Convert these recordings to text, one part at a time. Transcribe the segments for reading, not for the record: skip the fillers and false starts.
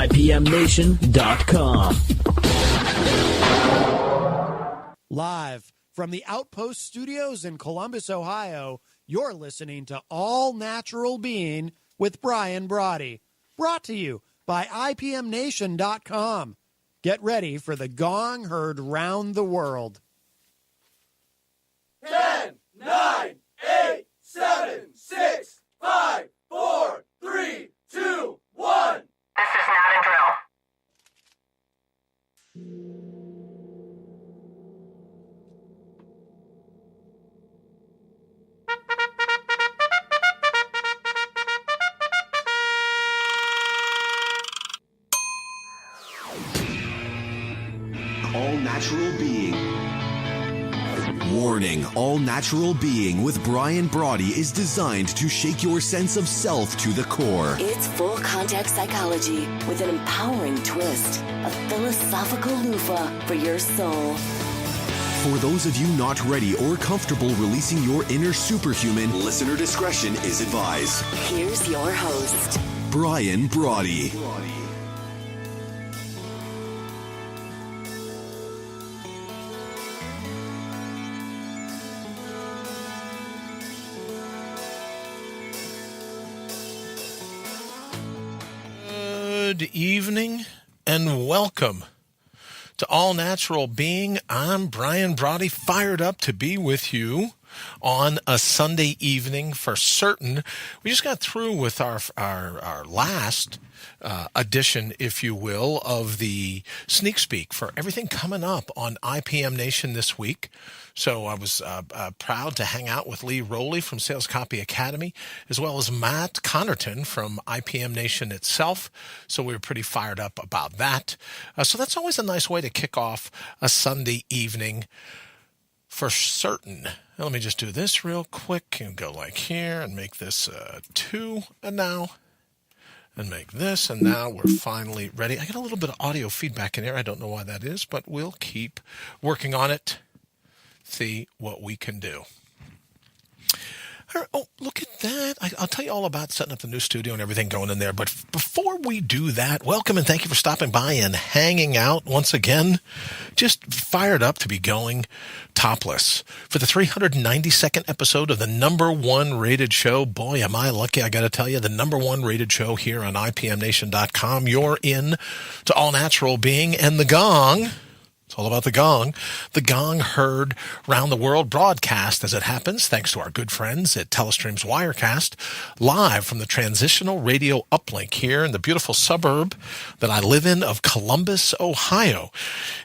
IPMNation.com. Live from the Outpost Studios in Columbus, Ohio, you're listening to All Natural Being with Brian Brawdy. Brought to you by IPMNation.com. Get ready for the gong heard round the world. 10, 9, 8, 7, 6, 5, 4, 3, 2, 1. This is not a drill. All Natural Being. Warning, All Natural Being with Brian Brawdy is designed to shake your sense of self to the core. It's full contact psychology with an empowering twist, a philosophical loofah for your soul. For those of you not ready or comfortable releasing your inner superhuman, listener discretion is advised. Here's your host, Brian Brawdy. Good evening and welcome to All Natural Being. I'm Brian Brawdy, fired up to be with you on a Sunday evening for certain. We just got through with our last edition, if you will, of the sneak speak for everything coming up on IPM Nation this week. So I was proud to hang out with Lee Rowley from Sales Copy Academy, as well as Matt Connerton from IPM Nation itself. So we were pretty fired up about that. So that's always a nice way to kick off a Sunday evening for certain. Now, let me just do this real quick and go like here and make this 2 and now. And make this, and now we're finally ready. I got a little bit of audio feedback in here. I don't know why that is, but we'll keep working on it. See what we can do. Oh, look at that. I'll tell you all about setting up the new studio and everything going in there. But before we do that, welcome and thank you for stopping by and hanging out once again. Just fired up to be going topless for the 392nd episode of the #1 rated show. Boy, am I lucky, I got to tell you, the #1 rated show here on IPMNation.com. You're in to All Natural Being and the Gong. It's all about the gong. The gong heard round the world broadcast as it happens, thanks to our good friends at Telestream's Wirecast, live from the transitional radio uplink here in the beautiful suburb that I live in of Columbus, Ohio.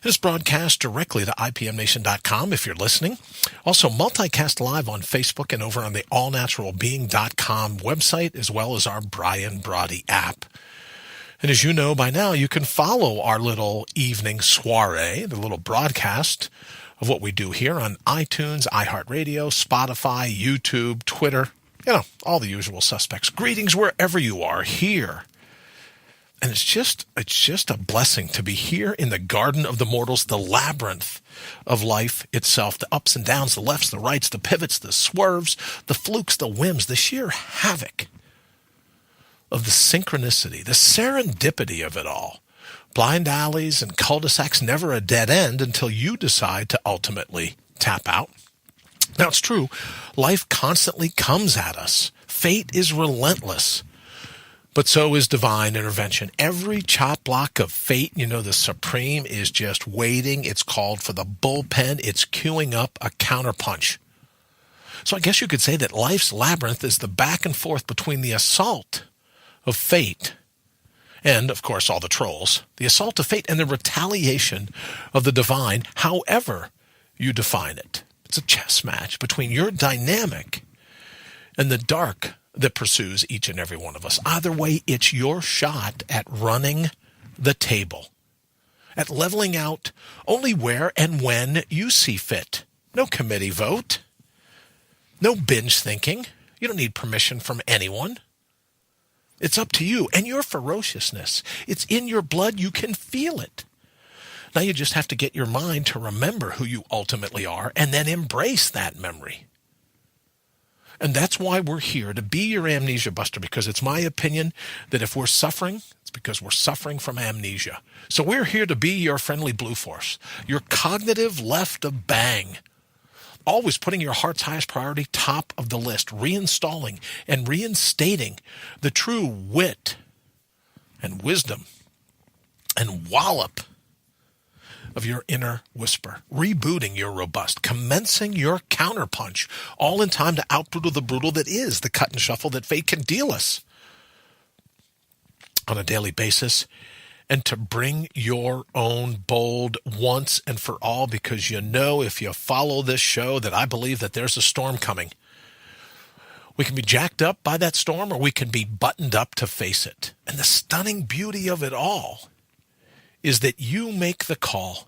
It is broadcast directly to IPMNation.com if you're listening. Also multicast live on Facebook and over on the allnaturalbeing.com website, as well as our Brian Brawdy app. And as you know by now, you can follow our little evening soiree, the little broadcast of what we do here on iTunes, iHeartRadio, Spotify, YouTube, Twitter, all the usual suspects. Greetings wherever you are here. And it's just a blessing to be here in the garden of the mortals, the labyrinth of life itself, the ups and downs, the lefts, the rights, the pivots, the swerves, the flukes, the whims, the sheer havoc of the synchronicity, the serendipity of it all. Blind alleys and cul-de-sacs, never a dead end until you decide to ultimately tap out. Now, it's true, life constantly comes at us. Fate is relentless, but so is divine intervention. Every chop block of fate, the Supreme is just waiting. It's called for the bullpen. It's queuing up a counterpunch. So I guess you could say that life's labyrinth is the back and forth between the assault of fate and, of course, all the trolls, the assault of fate and the retaliation of the divine, however you define it. It's a chess match between your dynamic and the dark that pursues each and every one of us. Either way, it's your shot at running the table, at leveling out only where and when you see fit. No committee vote, no binge thinking. You don't need permission from anyone. It's up to you and your ferociousness. It's in your blood. You can feel it. Now you just have to get your mind to remember who you ultimately are and then embrace that memory. And that's why we're here, to be your amnesia buster, because it's my opinion that if we're suffering, it's It's because we're suffering from amnesia. So we're here to be your friendly blue force, your cognitive left of bang. Always putting your heart's highest priority top of the list, reinstalling and reinstating the true wit and wisdom and wallop of your inner whisper, rebooting your robust, commencing your counterpunch, all in time to outbrutal the brutal that is the cut and shuffle that fate can deal us on a daily basis, and to bring your own bold once and for all, because you know if you follow this show that I believe that there's a storm coming. We can be jacked up by that storm, or we can be buttoned up to face it. And the stunning beauty of it all is that you make the call.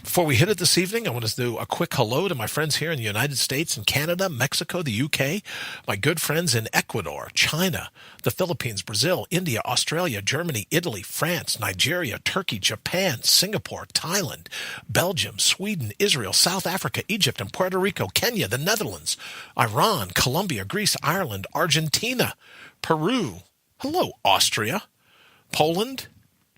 Before we hit it this evening, I want to do a quick hello to my friends here in the United States and Canada, Mexico, the UK, my good friends in Ecuador, China, the Philippines, Brazil, India, Australia, Germany, Italy, France, Nigeria, Turkey, Japan, Singapore, Thailand, Belgium, Sweden, Israel, South Africa, Egypt, and Puerto Rico, Kenya, the Netherlands, Iran, Colombia, Greece, Ireland, Argentina, Peru. Hello, Austria, Poland.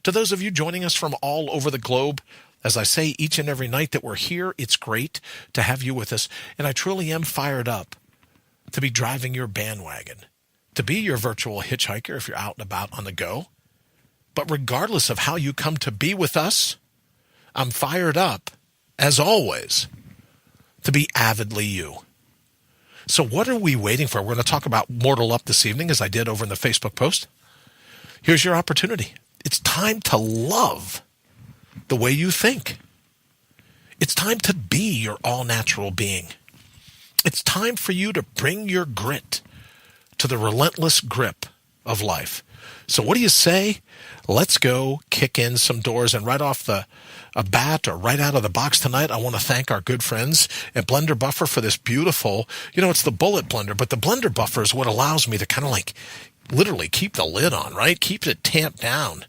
To those of you joining us from all over the globe, as I say each and every night that we're here, it's great to have you with us. And I truly am fired up to be driving your bandwagon, to be your virtual hitchhiker if you're out and about on the go. But regardless of how you come to be with us, I'm fired up, as always, to be avidly you. So what are we waiting for? We're going to talk about Mortal Up this evening, as I did over in the Facebook post. Here's your opportunity. It's time to love the way you think. It's time to be your all-natural being. It's time for you to bring your grit to the relentless grip of life. So what do you say? Let's go kick in some doors. And right off a bat, or right out of the box tonight, I want to thank our good friends at Blender Buffer for this beautiful, it's the bullet blender, but the blender buffer is what allows me to kind of like literally keep the lid on, right? Keep it tamped down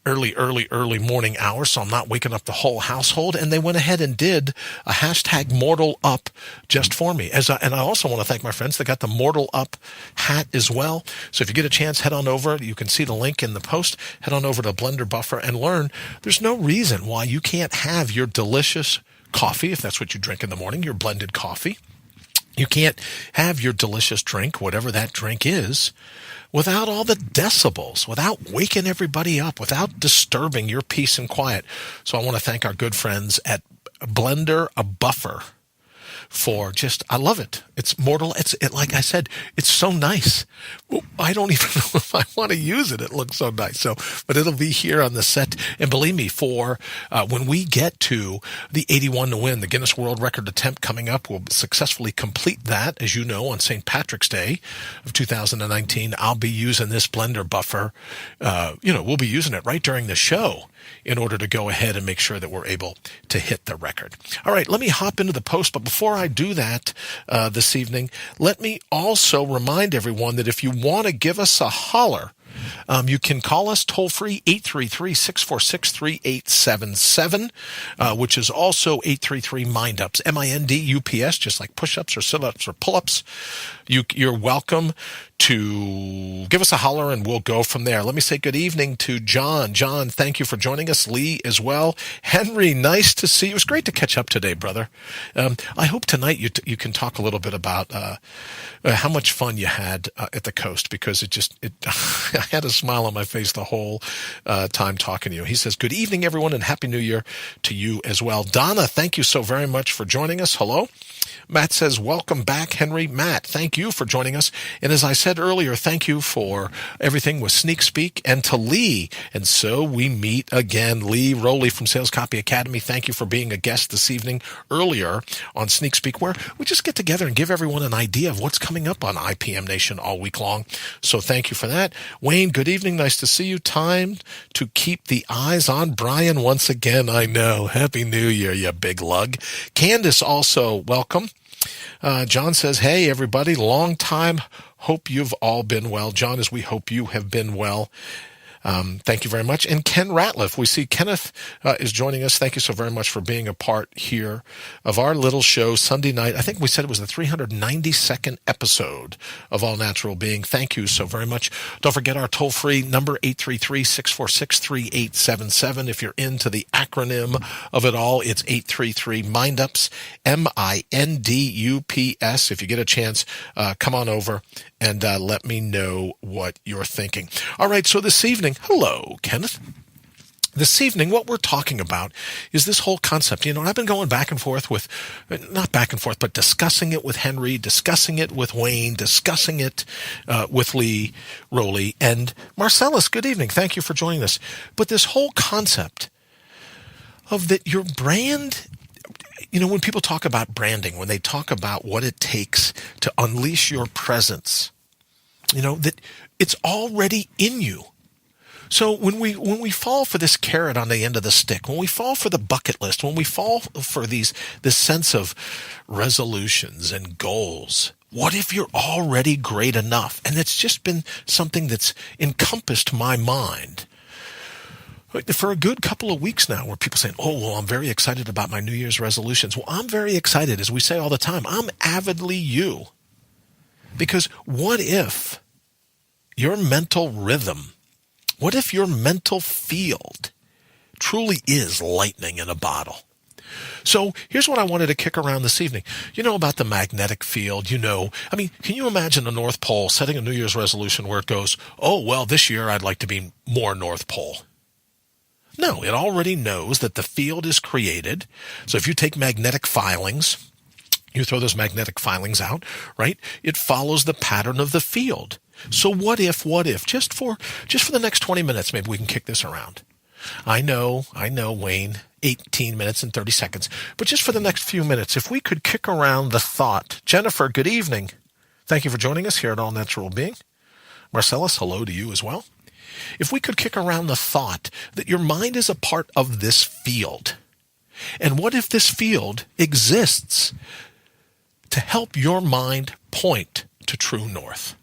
early morning hours, so I'm not waking up the whole household. And they went ahead and did a hashtag Mortal Up just for me. And I also want to thank my friends that got the Mortal Up hat as well. So if you get a chance, head on over. You can see the link in the post. Head on over to Blender Buffer and learn there's no reason why you can't have your delicious coffee, if that's what you drink in the morning, your blended coffee. You can't have your delicious drink, whatever that drink is, without all the decibels, without waking everybody up, without disturbing your peace and quiet. So I want to thank our good friends at Blender Buffer for I love it. It's mortal. Like I said, it's so nice. Well, I don't even know if I want to use it. It looks so nice. But it'll be here on the set. And believe me, for when we get to the 81 to win, the Guinness World Record attempt coming up, we'll successfully complete that, as you know, on St. Patrick's Day of 2019. I'll be using this Blender Buffer. We'll be using it right during the show in order to go ahead and make sure that we're able to hit the record. All right, let me hop into the post. But before I do that this evening, let me also remind everyone that if you want to give us a holler, you can call us toll-free 833-646-3877, which is also 833-MIND-UPS, MINDUPS, just like push-ups or sit-ups or pull-ups. You're welcome to give us a holler, and we'll go from there. Let me say good evening to John. John, thank you for joining us. Lee as well. Henry, nice to see you. It was great to catch up today, brother. I hope tonight you can talk a little bit about how much fun you had at the coast, because I had a smile on my face the whole time talking to you. He says, good evening, everyone, and Happy New Year to you as well. Donna, thank you so very much for joining us. Hello. Matt says, welcome back, Henry. Matt, thank you for joining us. And as I said earlier, thank you for everything with Sneak Speak, and to Lee. And so we meet again. Lee Rowley from Sales Copy Academy, thank you for being a guest this evening earlier on Sneak Speak, where we just get together and give everyone an idea of what's coming up on IPM Nation all week long. So thank you for that. Wayne, good evening. Nice to see you. Time to keep the eyes on Brian once again. I know. Happy New Year, you big lug. Candace, also welcome. John says, hey, everybody, long time. Hope you've all been well. John, as we hope you have been well. Thank you very much. And Ken Ratliff, we see Kenneth is joining us. Thank you so very much for being a part here of our little show Sunday night. I think we said it was the 392nd episode of All Natural Being. Thank you so very much. Don't forget our toll-free number, 833-646-3877. If you're into the acronym of it all, it's 833-MINDUPS, MINDUPS. If you get a chance, come on over and let me know what you're thinking. All right, so this evening, hello, Kenneth. This evening, what we're talking about is this whole concept. You know, I've been going back and forth with, not back and forth, but discussing it with Henry, discussing it with Wayne, discussing it with Lee Rowley, and Marcellus. Good evening. Thank you for joining us. But this whole concept of that your brand, you know, when people talk about branding, when they talk about what it takes to unleash your presence, you know, that it's already in you. So when we fall for this carrot on the end of the stick, when we fall for the bucket list, when we fall for this sense of resolutions and goals, what if you're already great enough? And it's just been something that's encompassed my mind for a good couple of weeks now, where people saying, oh, well, I'm very excited about my New Year's resolutions. Well, I'm very excited, as we say all the time, I'm avidly you. Because what if your mental rhythm, what if your mental field truly is lightning in a bottle? So here's what I wanted to kick around this evening. You know about the magnetic field, you know. I mean, can you imagine the North Pole setting a New Year's resolution where it goes, oh, well, this year I'd like to be more North Pole? No, it already knows that the field is created. So if you take magnetic filings, you throw those magnetic filings out, right? It follows the pattern of the field. So what if, just for the next 20 minutes, maybe we can kick this around. I know, Wayne, 18 minutes and 30 seconds, but just for the next few minutes, if we could kick around the thought. Jennifer, good evening. Thank you for joining us here at All Natural Being. Marcellus, hello to you as well. If we could kick around the thought that your mind is a part of this field, and what if this field exists to help your mind point to true north?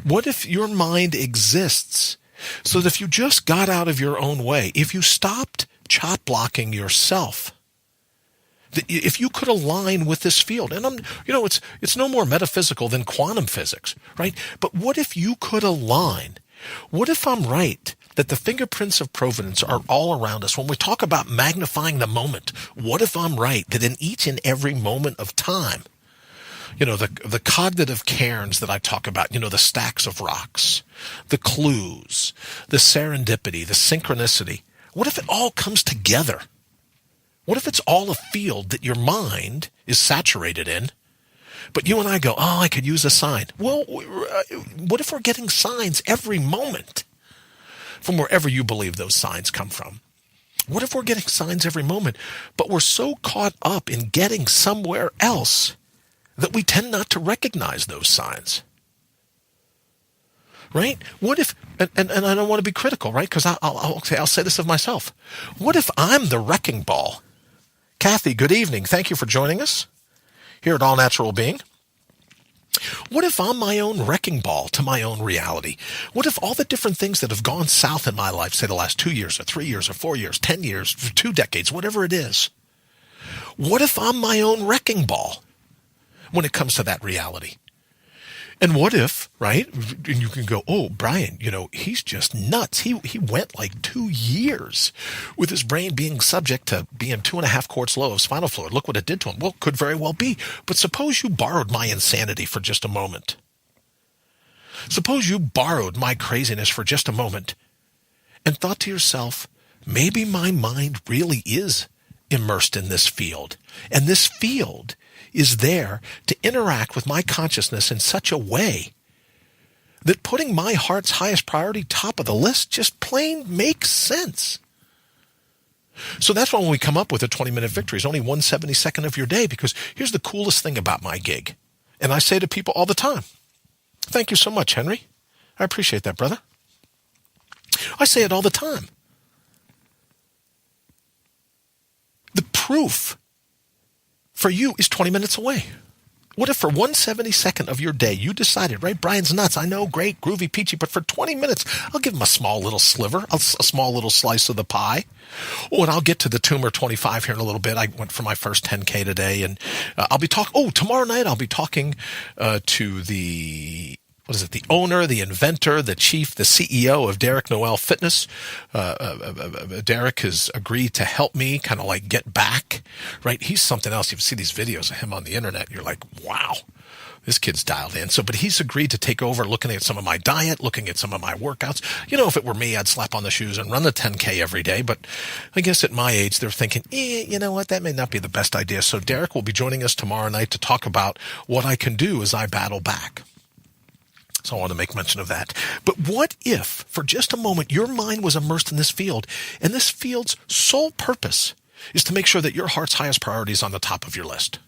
What if your mind exists so that if you just got out of your own way, if you stopped chop blocking yourself, that if you could align with this field, and it's no more metaphysical than quantum physics, right? But what if you could align? What if I'm right that the fingerprints of providence are all around us? When we talk about magnifying the moment, what if I'm right that in each and every moment of time, you know, the cognitive cairns that I talk about, you know, the stacks of rocks, the clues, the serendipity, the synchronicity, what if it all comes together? What if it's all a field that your mind is saturated in? But you and I go, oh, I could use a sign. Well, what if we're getting signs every moment from wherever you believe those signs come from? What if we're getting signs every moment, but we're so caught up in getting somewhere else that we tend not to recognize those signs? Right? What if, and I don't want to be critical, right? Because I'll say this of myself. What if I'm the wrecking ball? Kathy, good evening. Thank you for joining us here at All Natural Being. What if I'm my own wrecking ball to my own reality? What if all the different things that have gone south in my life, say the last 2 years or 3 years or 4 years, 10 years, 2 decades, whatever it is, what if I'm my own wrecking ball when it comes to that reality? And what if, right, and you can go, oh, Brian, you know, he's just nuts. He went like 2 years with his brain being subject to being 2.5 quarts low of spinal fluid. Look what it did to him. Well, could very well be. But suppose you borrowed my insanity for just a moment. Suppose you borrowed my craziness for just a moment and thought to yourself, maybe my mind really is immersed in this field. And this field is there to interact with my consciousness in such a way that putting my heart's highest priority top of the list just plain makes sense. So that's why when we come up with a 20-minute victory, it's only 1/72 of your day, because here's the coolest thing about my gig. And I say to people all the time, thank you so much, Henry. I appreciate that, brother. I say it all the time. The proof for you is 20 minutes away. What if for 1/72nd of your day you decided, right, Brian's nuts, I know, great, groovy, peachy, but for 20 minutes, I'll give him a small little sliver, a small little slice of the pie. Oh, and I'll get to the Tumor 25 here in a little bit. I went for my first 10K today, and I'll be talking, tomorrow night I'll be talking to the owner, the inventor, the chief, the CEO of Derek Noel Fitness. Derek has agreed to help me kind of like get back, right? He's something else. You see these videos of him on the internet. You're like, wow, this kid's dialed in. But he's agreed to take over, looking at some of my diet, looking at some of my workouts. If it were me, I'd slap on the shoes and run the 10K every day. But I guess at my age, they're thinking, you know what? That may not be the best idea. So Derek will be joining us tomorrow night to talk about what I can do as I battle back. So I want to make mention of that. But what if, for just a moment, your mind was immersed in this field, and this field's sole purpose is to make sure that your heart's highest priority is on the top of your list?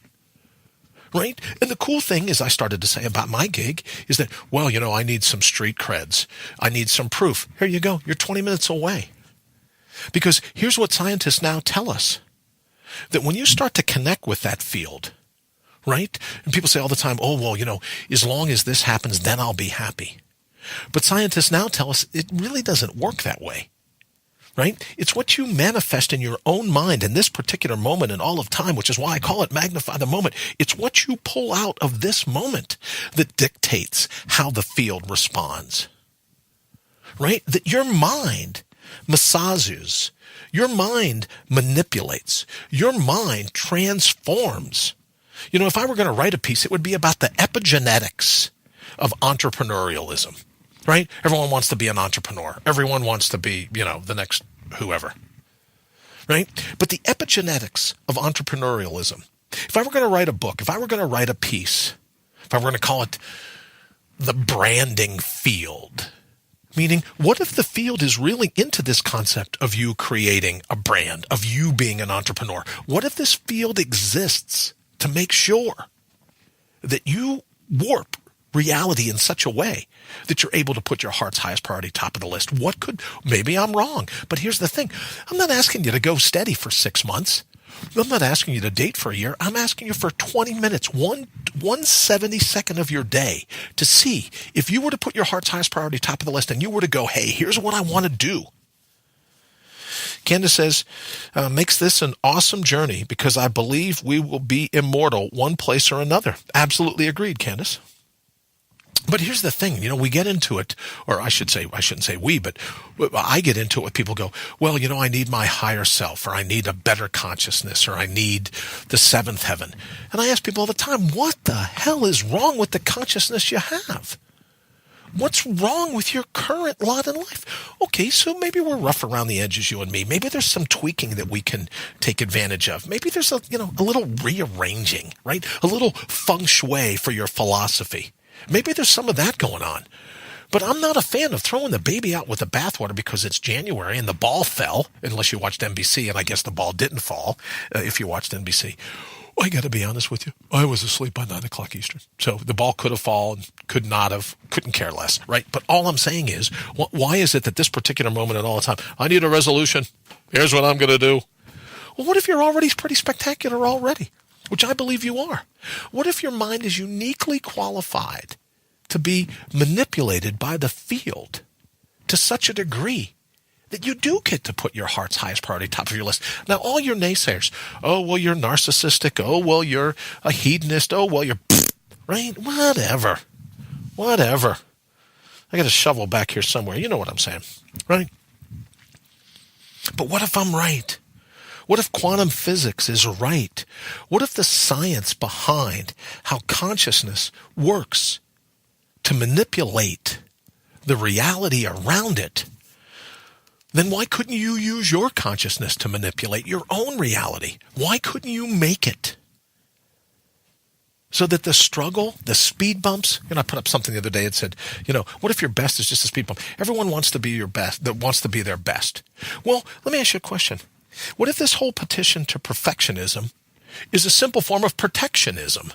Right? And the cool thing, as I started to say about my gig, is that, I need some street creds. I need some proof. Here you go. You're 20 minutes away. Because here's what scientists now tell us, that when you start to connect with that field, right? And people say all the time, as long as this happens, then I'll be happy. But scientists now tell us it really doesn't work that way, right? It's what you manifest in your own mind in this particular moment in all of time, which is why I call it magnify the moment. It's what you pull out of this moment that dictates how the field responds, right? That your mind massages, your mind manipulates, your mind transforms. If I were going to write a piece, it would be about the epigenetics of entrepreneurialism, right? Everyone wants to be an entrepreneur. Everyone wants to be, the next whoever, right? But the epigenetics of entrepreneurialism, if I were going to write a book, if I were going to write a piece, if I were going to call it the branding field, meaning what if the field is really into this concept of you creating a brand, of you being an entrepreneur? What if this field exists to make sure that you warp reality in such a way that you're able to put your heart's highest priority top of the list? Maybe I'm wrong, but here's the thing. I'm not asking you to go steady for 6 months. I'm not asking you to date for a year. I'm asking you for 20 minutes, 1/72nd of your day to see if you were to put your heart's highest priority top of the list and you were to go, hey, here's what I want to do. Candace says, makes this an awesome journey because I believe we will be immortal one place or another. Absolutely agreed, Candace. But here's the thing, we get into it, or I shouldn't say we, but I get into it when people go, I need my higher self, or I need a better consciousness, or I need the seventh heaven. And I ask people all the time, what the hell is wrong with the consciousness you have? What's wrong with your current lot in life? Okay, so maybe we're rough around the edges, you and me. Maybe there's some tweaking that we can take advantage of. Maybe there's a little rearranging, right? A little feng shui for your philosophy. Maybe there's some of that going on. But I'm not a fan of throwing the baby out with the bathwater because it's January and the ball fell, unless you watched NBC, and I guess the ball didn't fall if you watched NBC. I got to be honest with you. I was asleep by 9 o'clock Eastern. So the ball could have fallen, could not have, couldn't care less, right? But all I'm saying is, why is it that this particular moment and all the time, I need a resolution. Here's what I'm going to do. Well, what if you're already pretty spectacular already, which I believe you are? What if your mind is uniquely qualified to be manipulated by the field to such a degree that you do get to put your heart's highest priority top of your list? Now, all your naysayers, you're narcissistic. You're a hedonist. You're, right? Whatever. I got a shovel back here somewhere. You know what I'm saying, right? But what if I'm right? What if quantum physics is right? What if the science behind how consciousness works to manipulate the reality around it? Then why couldn't you use your consciousness to manipulate your own reality? Why couldn't you make it so that the struggle, the speed bumps, I put up something the other day that said, what if your best is just a speed bump? Everyone wants to be your best, that wants to be their best. Well, let me ask you a question. What if this whole petition to perfectionism is a simple form of protectionism?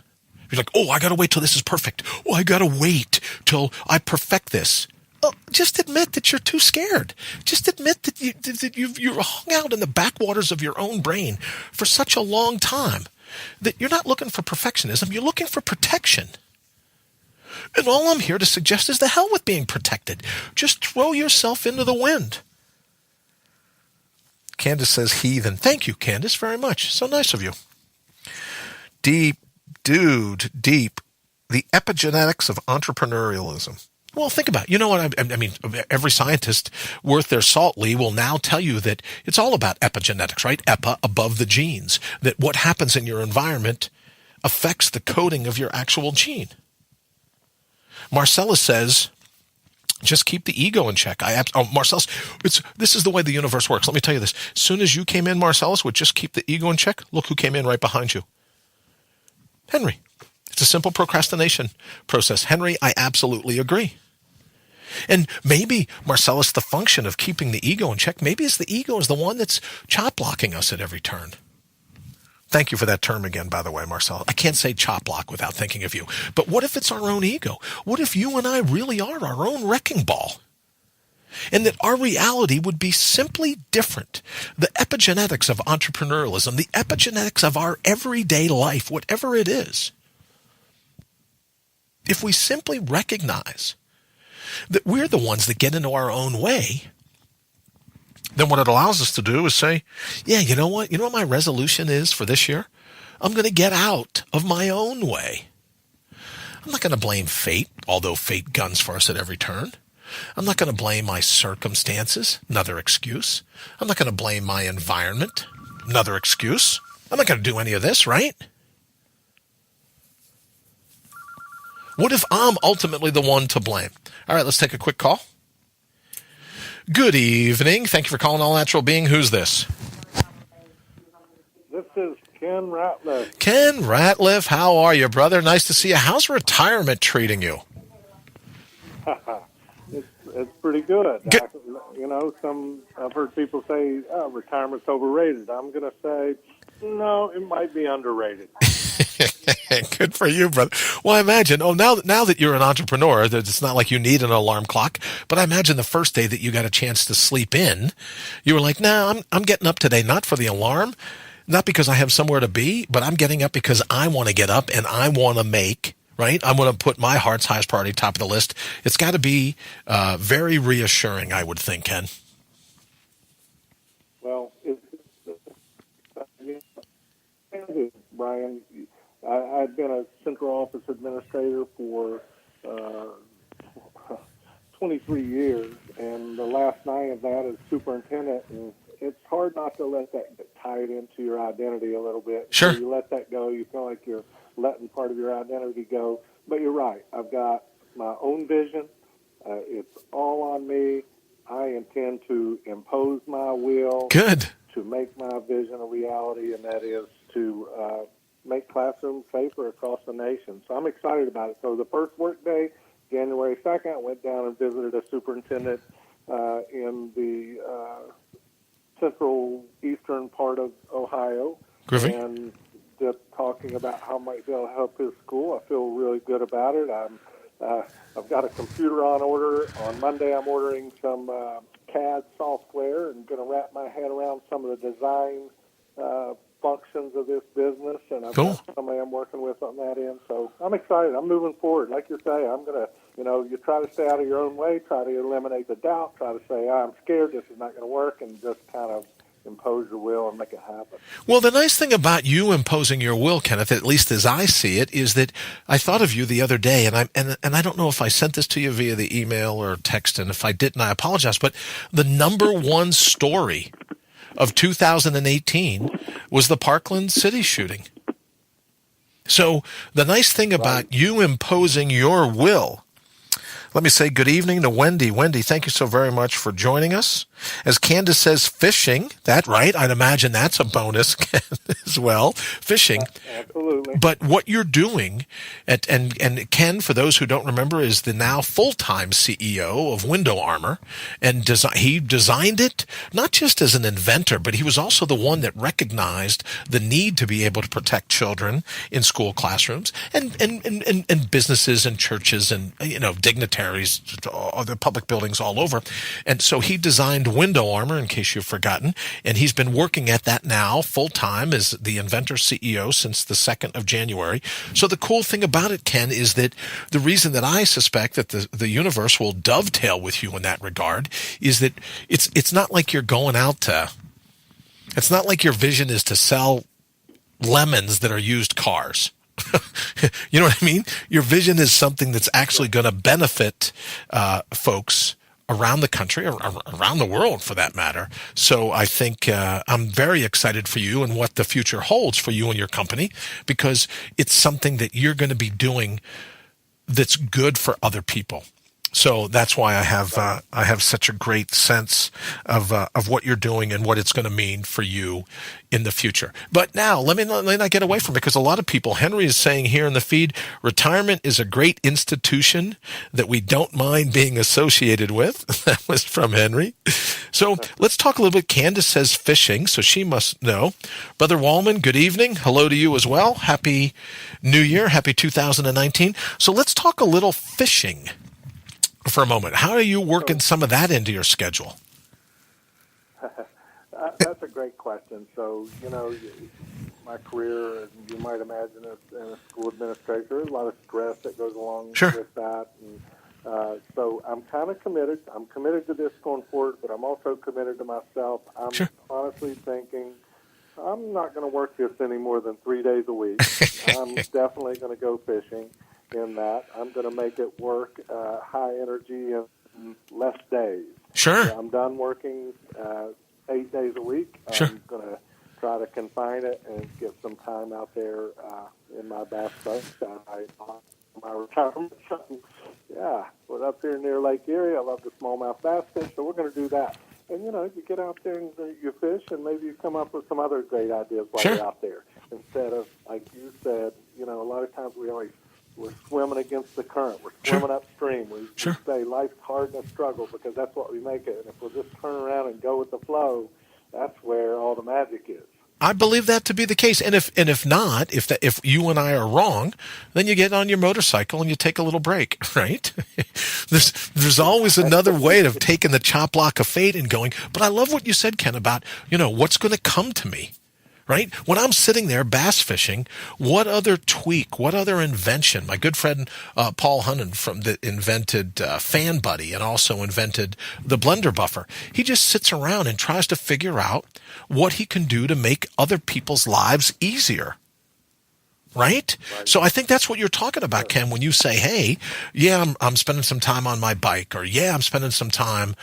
You're like, I got to wait till this is perfect. I got to wait till I perfect this. Just admit that you're too scared. Just admit that you're hung out in the backwaters of your own brain for such a long time that you're not looking for perfectionism, you're looking for protection. And all I'm here to suggest is the hell with being protected. Just throw yourself into the wind. Candace says heathen. Thank you, Candace, very much. So nice of you. Deep, dude, deep. The epigenetics of entrepreneurialism. Well, think about it. You know what? I mean, every scientist worth their salt, Lee, will now tell you that it's all about epigenetics, right? Epi, above the genes. That what happens in your environment affects the coding of your actual gene. Marcellus says, just keep the ego in check. Marcellus, this is the way the universe works. Let me tell you this. As soon as you came in, Marcellus, with just keep the ego in check, look who came in right behind you. Henry. It's a simple procrastination process. Henry, I absolutely agree. And maybe, Marcellus, the function of keeping the ego in check, maybe it's the ego is the one that's chop-blocking us at every turn. Thank you for that term again, by the way, Marcellus. I can't say chop-block without thinking of you. But what if it's our own ego? What if you and I really are our own wrecking ball? And that our reality would be simply different. The epigenetics of entrepreneurialism, the epigenetics of our everyday life, whatever it is. If we simply recognize that we're the ones that get into our own way, then what it allows us to do is say, yeah, you know what? You know what my resolution is for this year? I'm going to get out of my own way. I'm not going to blame fate, although fate guns for us at every turn. I'm not going to blame my circumstances, another excuse. I'm not going to blame my environment, another excuse. I'm not going to do any of this, right? What if I'm ultimately the one to blame? All right, let's take a quick call. Good evening. Thank you for calling All Natural Being. Who's this? This is Ken Ratliff. Ken Ratliff, how are you, brother? Nice to see you. How's retirement treating you? It's pretty good. I've heard people say retirement's overrated. I'm going to say, no, it might be underrated. Good for you, brother. Well, I imagine, now that you're an entrepreneur, that it's not like you need an alarm clock, but I imagine the first day that you got a chance to sleep in, you were like, I'm getting up today, not for the alarm, not because I have somewhere to be, but I'm getting up because I want to get up and I want to make, right? I want to put my heart's highest priority top of the list. It's got to be very reassuring, I would think, Ken. Well, Brian, I've been a central office administrator for 23 years, and the last 9 of that as superintendent, and it's hard not to let that get tied into your identity a little bit. Sure. So you let that go, you feel like you're letting part of your identity go, but you're right. I've got my own vision. It's all on me. I intend to impose my will. Good. To make my vision a reality, and that is to make classrooms safer across the nation. So I'm excited about it. So the first work day, January 2nd, I went down and visited a superintendent in the central eastern part of Ohio. Groovy. And just talking about how might they'll help his school. I feel really good about it. I've got a computer on order. On Monday, I'm ordering some CAD software and going to wrap my head around some of the design functions of this business, and I've got somebody I'm working with on that end. So I'm excited. I'm moving forward. Like you say, I'm going to, you try to stay out of your own way, try to eliminate the doubt, try to say, I'm scared, this is not going to work, and just kind of impose your will and make it happen. Well, the nice thing about you imposing your will, Kenneth, at least as I see it, is that I thought of you the other day, and I don't know if I sent this to you via the email or text, and if I didn't, I apologize, but the number one story of 2018 was the Parkland City shooting. So the nice thing about you imposing your will, let me say good evening to Wendy. Wendy, thank you so very much for joining us. As Candace says, fishing, that right? I'd imagine that's a bonus as well. Fishing. Absolutely. But what you're doing, and Ken, for those who don't remember, is the now full-time CEO of Window Armor. And he designed it not just as an inventor, but he was also the one that recognized the need to be able to protect children in school classrooms and businesses and churches and dignitaries, the public buildings all over. And so he designed window armor, in case you've forgotten. And he's been working at that now full-time as the Inventor CEO since the 2nd of January. So the cool thing about it, Ken, is that the reason that I suspect that the universe will dovetail with you in that regard is that it's not like you're going out to, it's not like your vision is to sell lemons that are used cars. You know what I mean? Your vision is something that's actually going to benefit folks around the country, or around the world for that matter. So I think I'm very excited for you and what the future holds for you and your company, because it's something that you're going to be doing that's good for other people. So that's why I have such a great sense of what you're doing and what it's going to mean for you in the future. But now let me not get away from it, because a lot of people, Henry is saying here in the feed, retirement is a great institution that we don't mind being associated with. That was from Henry. So let's talk a little bit. Candace says fishing, so she must know. Brother Wallman, good evening. Hello to you as well. Happy New Year. Happy 2019. So let's talk a little fishing for a moment. How are you working some of that into your schedule? That's a great question. So, my career, you might imagine, as a school administrator, there's a lot of stress that goes along with that. And so I'm kind of committed. I'm committed to this going forward, but I'm also committed to myself. I'm honestly thinking I'm not going to work this any more than 3 days a week. I'm definitely going to go fishing. In that, I'm going to make it work high energy and less days. Sure. So I'm done working 8 days a week. Sure. I'm going to try to confine it and get some time out there in my bass boat. My retirement. Yeah, we're up here near Lake Erie. I love the smallmouth bass fish, so we're going to do that. And, you get out there and you fish, and maybe you come up with some other great ideas while you're out there. Instead of, like you said, a lot of times we're swimming against the current. We're swimming upstream. We say life's hard and a struggle, because that's what we make it. And if we'll just turn around and go with the flow, that's where all the magic is. I believe that to be the case. And if not, if you and I are wrong, then you get on your motorcycle and you take a little break, right? There's always another way of taking the chop block of fate and going. But I love what you said, Ken, about, what's going to come to me. Right? When I'm sitting there bass fishing, what other tweak, what other invention? My good friend Paul Hunnan that invented Fan Buddy and also invented the blender buffer. He just sits around and tries to figure out what he can do to make other people's lives easier. Right? So I think that's what you're talking about, Ken, when you say, hey, yeah, I'm spending some time on my bike, or yeah, I'm spending some time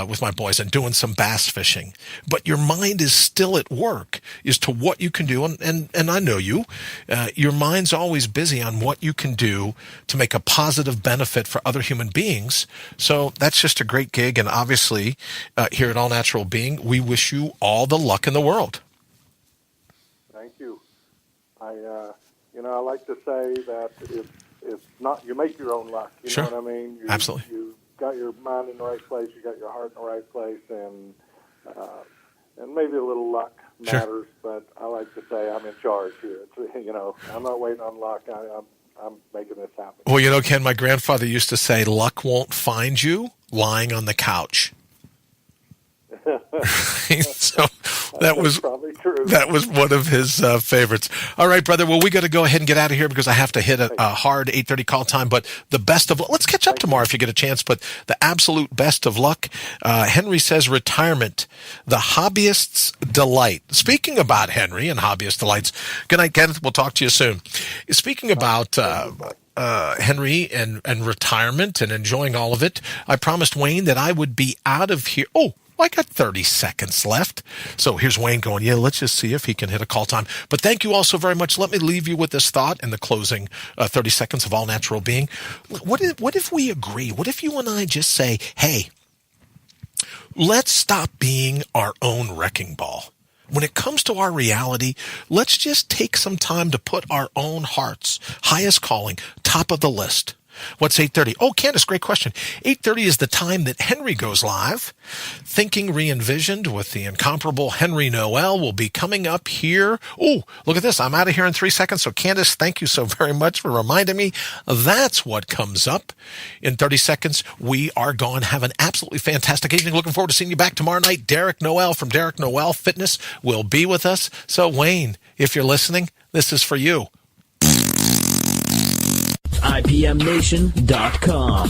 with my boys and doing some bass fishing. But your mind is still at work as to what you can do. And I know your mind's always busy on what you can do to make a positive benefit for other human beings. So that's just a great gig. And obviously, here at All Natural Being, we wish you all the luck in the world. Thank you. I like to say that it's not, you make your own luck. You know what I mean? Absolutely. You got your mind in the right place. You got your heart in the right place, and maybe a little luck matters. But I like to say I'm in charge here. I'm not waiting on luck. I'm making this happen. Well, Ken, my grandfather used to say, luck won't find you lying on the couch. So that was probably true. That was one of his favorites. All right, brother. Well, we got to go ahead and get out of here because I have to hit a hard 8:30 call time. But the best of luck. Let's catch up tomorrow if you get a chance. But the absolute best of luck. Henry says retirement, the hobbyist's delight. Speaking about Henry and hobbyist delights. Good night, Kenneth. We'll talk to you soon. Speaking about Henry and retirement and enjoying all of it, I promised Wayne that I would be out of here. Oh, I got 30 seconds left. So here's Wayne going, let's just see if he can hit a call time. But thank you all so very much. Let me leave you with this thought in the closing 30 seconds of All Natural Being. What if we agree? What if you and I just say, hey, let's stop being our own wrecking ball? When it comes to our reality, let's just take some time to put our own hearts, highest calling, top of the list. What's 8:30? Oh, Candace, great question. 8:30 is the time that Henry goes live. Thinking Re-envisioned with the incomparable Henry Noel will be coming up here. Oh, look at this. I'm out of here in 3 seconds. So, Candace, thank you so very much for reminding me. That's what comes up in 30 seconds. We are gone. Have an absolutely fantastic evening. Looking forward to seeing you back tomorrow night. Derek Noel from Derek Noel Fitness will be with us. So, Wayne, if you're listening, this is for you. IPMNation.com.